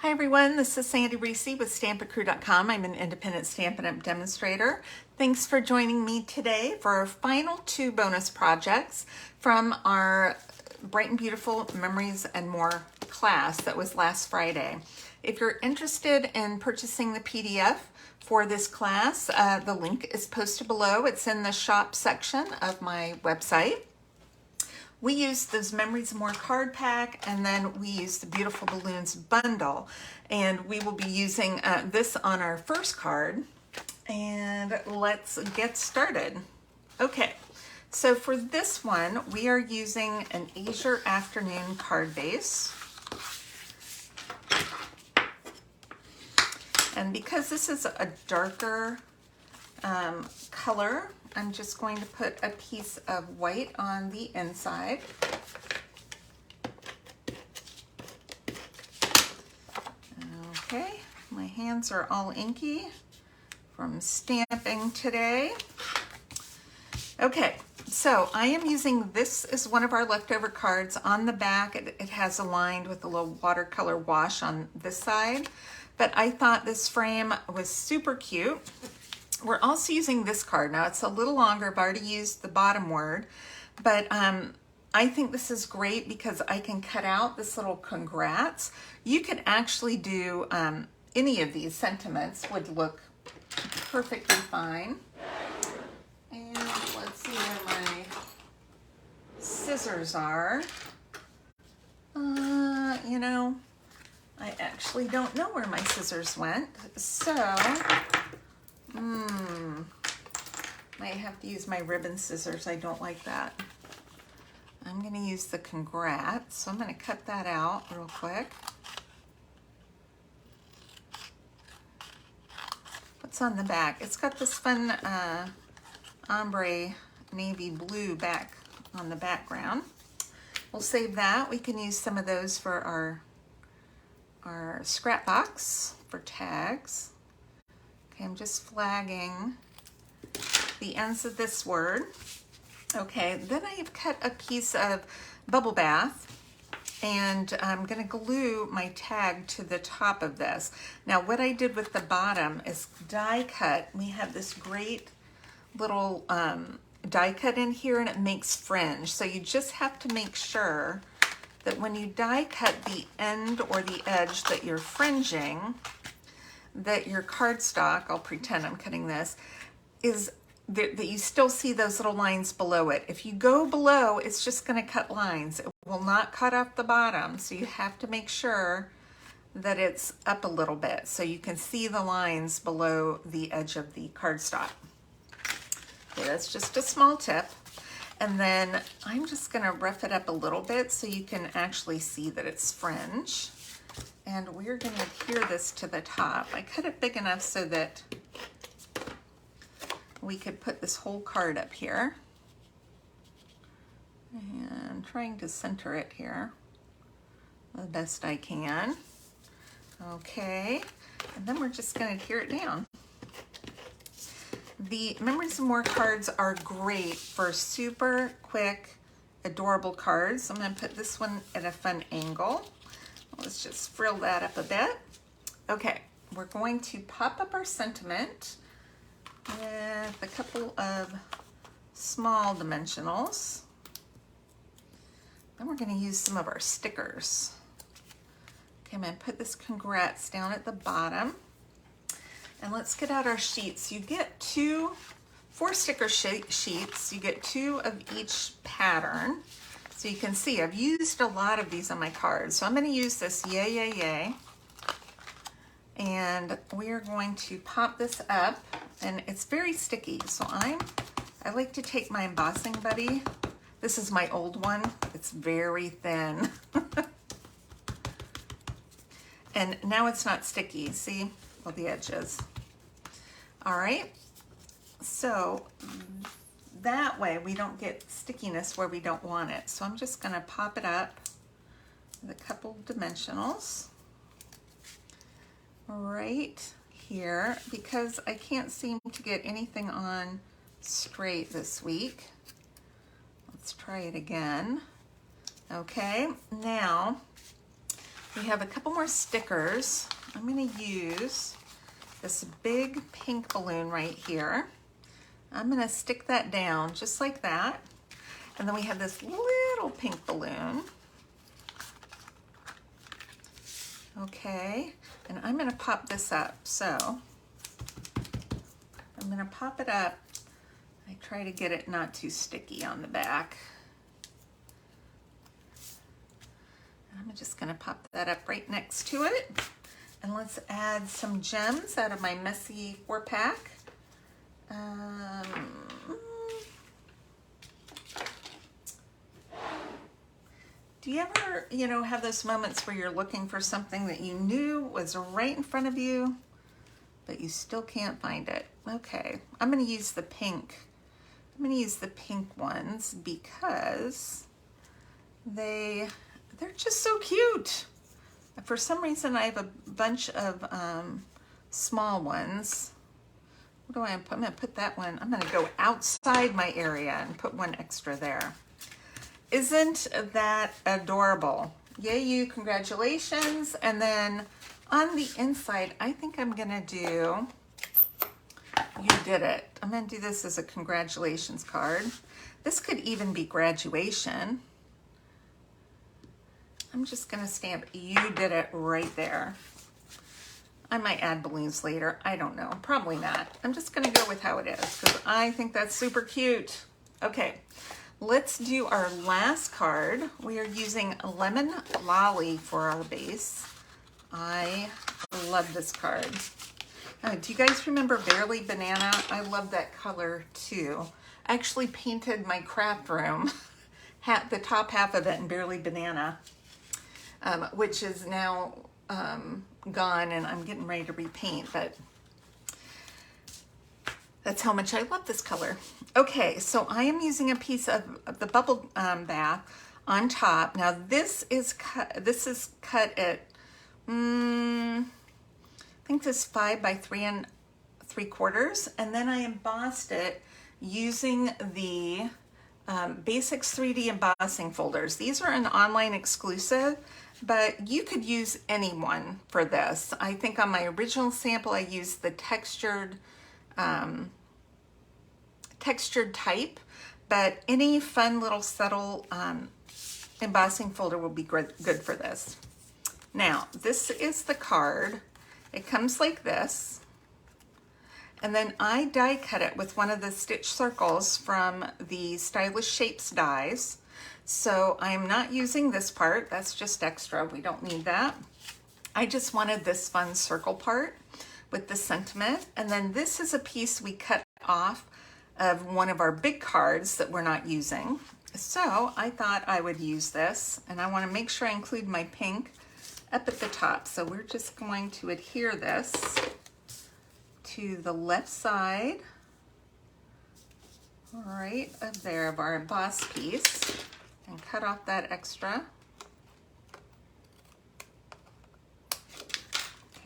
Hi everyone, this is Sandy Reese with StampItCrew.com. I'm an independent Stampin' Up! Demonstrator. Thanks for joining me today for our final two bonus projects from our Bright and Beautiful Memories and More class that was last Friday. If you're interested in purchasing the PDF for this class, the link is posted below. It's in the shop section of my website. We used those Memories and More card pack, and then we used the Beautiful Balloons bundle. And we will be using this on our first card. And let's get started. Okay, so for this one, we are using an Azure Afternoon card base. And because this is a darker color, I'm just going to put a piece of white on the inside. Okay, my hands are all inky from stamping today. Okay, so I am using, this is one of our leftover cards. On the back, it has aligned with a little watercolor wash on this side, but I thought this frame was super cute. We're also using this card. Now it's a little longer. I've already used the bottom word, but I think this is great because I can cut out this little congrats. You could actually do any of these sentiments would look perfectly fine. And let's see where my scissors are. You know, I actually don't know where my scissors went. So, might have to use my ribbon scissors. I don't like that. I'm going to use the congrats. So I'm going to cut that out real quick. What's on the back? It's got this fun ombre navy blue back on the background. We'll save that. We can use some of those for our scrap box for tags. Okay, I'm just flagging the ends of this word. Okay, then I've cut a piece of bubble bath and I'm gonna glue my tag to the top of this. Now what I did with the bottom is die cut. We have this great little die cut in here and it makes fringe. So you just have to make sure that when you die cut the end or the edge that you're fringing, that your cardstock, I'll pretend I'm cutting this, is that you still see those little lines below it. If you go below, it's just going to cut lines. It will not cut off the bottom, so you have to make sure that it's up a little bit so you can see the lines below the edge of the cardstock. Okay, that's just a small tip. And then I'm just going to rough it up a little bit so you can actually see that it's fringe. And we're going to adhere this to the top. I cut it big enough so that we could put this whole card up here. And trying to center it here the best I can. Okay, and then we're just going to adhere it down. The Memories and More cards are great for super quick, adorable cards. I'm going to put this one at a fun angle. Let's just frill that up a bit. Okay, we're going to pop up our sentiment with a couple of small dimensionals. Then we're going to use some of our stickers. Okay, I'm going to put this congrats down at the bottom. And let's get out our sheets. You get 4 sticker sheets. You get 2 of each pattern. So you can see I've used a lot of these on my cards. So I'm going to use this Yay Yay Yay. And we are going to pop this up. And it's very sticky. So I like to take my embossing buddy. This is my old one. It's very thin. And now it's not sticky. See? Well, the edges. All right. So that way we don't get stickiness where we don't want it. So I'm just going to pop it up with a couple dimensionals right here because I can't seem to get anything on straight this week. Let's try it again. Okay, now We have a couple more stickers. I'm going to use this big pink balloon right here. I'm going to stick that down just like that. And then we have this little pink balloon. Okay, and I'm going to pop this up. So I'm going to pop it up. I try to get it not too sticky on the back. I'm just going to pop that up right next to it. And let's add some gems out of my messy 4-pack. Do you ever, have those moments where you're looking for something that you knew was right in front of you, but you still can't find it? Okay, I'm going to use the pink. I'm going to use the pink ones because they're just so cute. For some reason, I have a bunch of small ones. What do I put? I'm going to put that one. I'm going to go outside my area and put one extra there. Isn't that adorable? Yay, you, congratulations. And then on the inside, I think I'm gonna do, you did it. I'm gonna do this as a congratulations card. This could even be graduation. I'm just gonna stamp, you did it right there. I might add balloons later, I don't know, probably not. I'm just gonna go with how it is because I think that's super cute. Okay. Let's do our last card. We are using Lemon Lolly for our base. I love this card. Do you guys remember Barely Banana? I love that color too. I actually painted my craft room, the top half of it in Barely Banana, which is now gone and I'm getting ready to repaint, but that's how much I love this color. Okay, so I am using a piece of the bubble bath on top. Now this is cut at, I think this 5 by 3 3/4, and then I embossed it using the Basics 3D embossing folders. These are an online exclusive, but you could use any one for this. I think on my original sample I used the textured type, but any fun little subtle embossing folder will be good for this. Now, this is the card. It comes like this, and then I die cut it with one of the stitch circles from the Stylish Shapes dies. So I'm not using this part, that's just extra, we don't need that. I just wanted this fun circle part with the sentiment, and then this is a piece we cut off of one of our big cards that we're not using. So I thought I would use this, and I want to make sure I include my pink up at the top. So we're just going to adhere this to the left side, right up there of our emboss piece, and cut off that extra.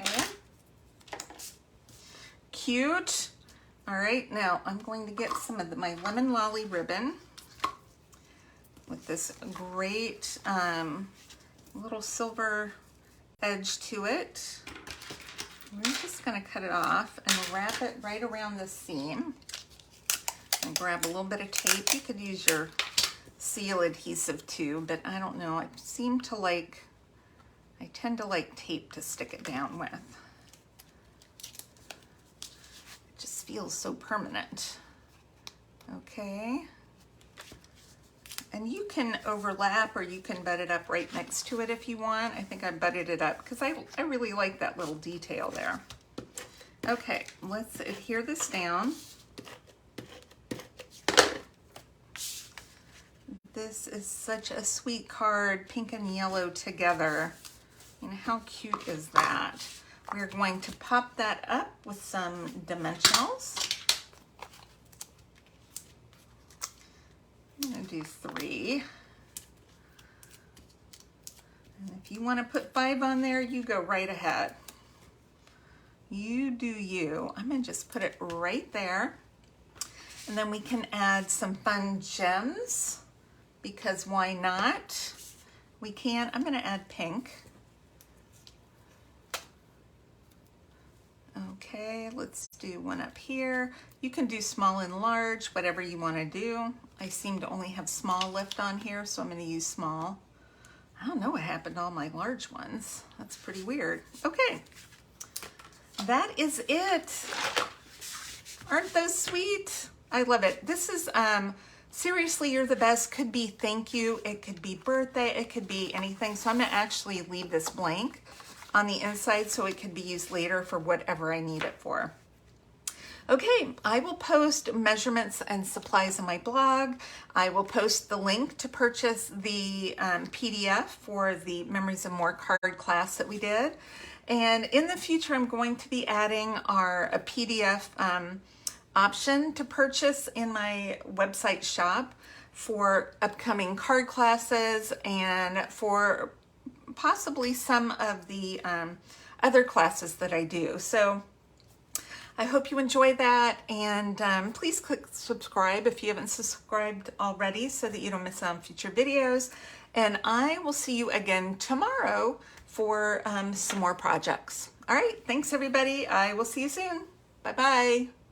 Okay. Cute. All right, now I'm going to get some of my Lemon Lolly ribbon with this great little silver edge to it. We're just going to cut it off and wrap it right around the seam. And grab a little bit of tape. You could use your seal adhesive too, but I don't know. I tend to like tape to stick it down with. Feels so permanent. Okay, and you can overlap or you can butt it up right next to it if you want. I think I butted it up because I really like that little detail there. Okay, let's adhere this down. This is such a sweet card, pink and yellow together. You know, how cute is that? We're going to pop that up with some dimensionals. I'm going to do 3. And if you want to put 5 on there, you go right ahead. You do you. I'm going to just put it right there. And then we can add some fun gems, because why not? We can. I'm going to add pink. let's do one up here. You can do small and large, whatever you want to do. I seem to only have small left on here, so I'm going to use small. I don't know what happened to all my large ones. That's pretty weird. Okay, that is it. Aren't those sweet? I love it. This is seriously, you're the best. Could be thank you. It could be birthday. It could be anything. So I'm going to actually leave this blank on the inside so it can be used later for whatever I need it for. Okay, I will post measurements and supplies on my blog. I will post the link to purchase the PDF for the Memories of More card class that we did. And in the future, I'm going to be adding a PDF option to purchase in my website shop for upcoming card classes and for possibly some of the other classes that I do. So I hope you enjoy that, and please click subscribe if you haven't subscribed already so that you don't miss out on future videos. And I will see you again tomorrow for some more projects. All right, thanks everybody. I will see you soon. Bye-bye.